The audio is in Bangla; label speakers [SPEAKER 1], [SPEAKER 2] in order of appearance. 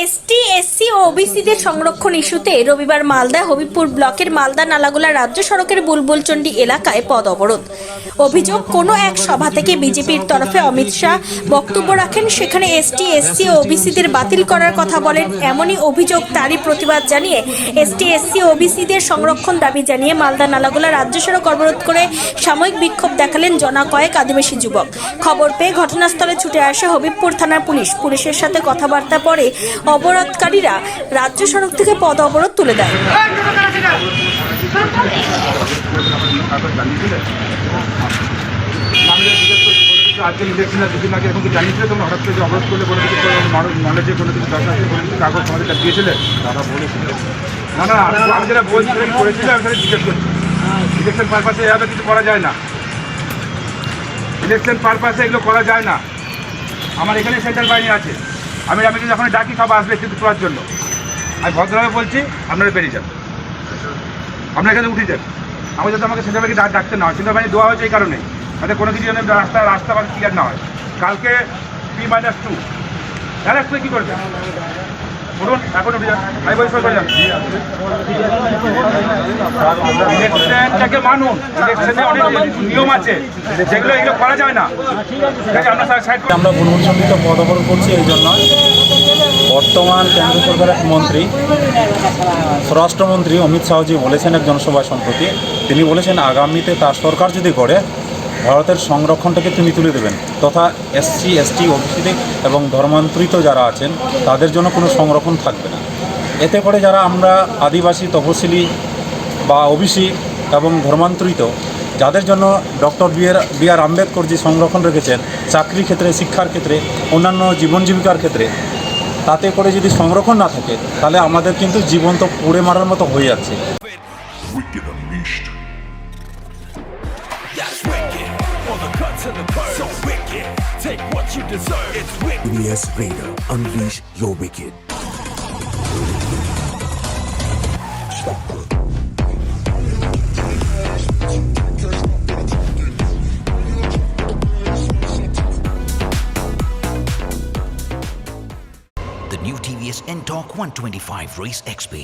[SPEAKER 1] এসটি, এসসি ও ওবিসিদের সংরক্ষণ ইস্যুতে রবিবার মালদা হবিবপুর ব্লকের মালদা নালাগোলা রাজ্য সড়কের বুলবুলচন্ডী এলাকায় পথ অবরোধ। অভিযোগ, কোনো এক সভা থেকে বিজেপির তরফে অমিত শাহ বক্তব্য রাখেন, সেখানে এসটি, এসসি ও ওবিসিদের বাতিল করার কথা বলেন। এমনই অভিযোগ। তারই প্রতিবাদ জানিয়ে এসটি, এসসি ও ওবিসিদের সংরক্ষণ দাবি জানিয়ে মালদা নালাগোলা রাজ্য সড়ক অবরোধ করে সাময়িক বিক্ষোভ দেখালেন জনা কয়েক আদিবাসী যুবক। খবর পেয়ে ঘটনাস্থলে ছুটে আসে হবিবপুর থানার পুলিশ। পুলিশের সাথে কথাবার্তা পরে অবরোধকারীরা রাজ্য সড়ক থেকে পথ অবরোধ তুলে দেয়।
[SPEAKER 2] আজকে ইলেকশনের দুদিন আগে এখন জানিয়েছিলে তোমরা হঠাৎ করে অবরোধ করলে কোনো কিছু নলেজে কোনো কিছু দরকার আছে কোনো কিছু কাগজ আমাদের কাছে দিয়েছিলে তারা বলেছিল না না আমি যেটা বলছিলাম করেছিলাম আমি সেটা জিজ্ঞেস করছি। ইলেকশন পারপাসে এভাবে কিছু করা যায় না, ইলেকশন পারপাসে এগুলো করা যায় না। আমার এখানে সেন্ট্রাল বাহিনী আছে, আমি যদি যখন ডাকি সব আসবে কিন্তু করার জন্য। আমি ভদ্রভাবে বলছি, আপনারা বেরিয়ে যান, আপনারা এখানে উঠে যান। আমি যাতে আমাকে সেন্ট্রাল বাহিনী ডাকতে না হয়, সেন্ট্রাল বাহিনী দেওয়া হয়েছে এই কারণে যাতে কোনো কিছু যেন রাস্তা বা ক্লিয়ার না হয়। কালকে P-2 অ্যারেস্ট করে কী করবে বলুন, এখন উঠে যান। আমি বলছি করে যান, ইলেকশনটাকে মানুন, ইলেকশনে অনেক নিয়ম আছে যেগুলো এগুলো করা যায় না। ঠিক আছে, আমরা সাইড
[SPEAKER 3] আমরা বুলবুলচন্ডীতে পথ অবরোধ করছি এই জন্য বর্তমান কেন্দ্র সরকারের মন্ত্রী স্বরাষ্ট্রমন্ত্রী অমিত শাহজি বলেছেন এক জনসভায় সম্প্রতি, তিনি বলেছেন আগামীতে তার সরকার যদি করে ভারতের সংরক্ষণটাকে তিনি তুলে দেবেন, তথা এসসি, এসটি, ওবিসি এবং ধর্মান্তরিত যারা আছেন তাদের জন্য কোনো সংরক্ষণ থাকবে না। এতে করে যারা আমরা আদিবাসী, তপশিলি বা ওবিসি এবং ধর্মান্তরিত যাদের জন্য ডক্টর বি আর আম্বেদকর যে সংরক্ষণ রেখেছেন চাকরির ক্ষেত্রে, শিক্ষার ক্ষেত্রে, অন্যান্য জীবন জীবিকার ক্ষেত্রে, তাতে করে যদি সংরক্ষণ না থাকে তাহলে আমাদের কিন্তু জীবন তো পুড়ে মারার মতো হয়ে যাচ্ছে।
[SPEAKER 4] EBS Raider, unleash your wicked.
[SPEAKER 5] The new TVS N-Torque 125 Race XP.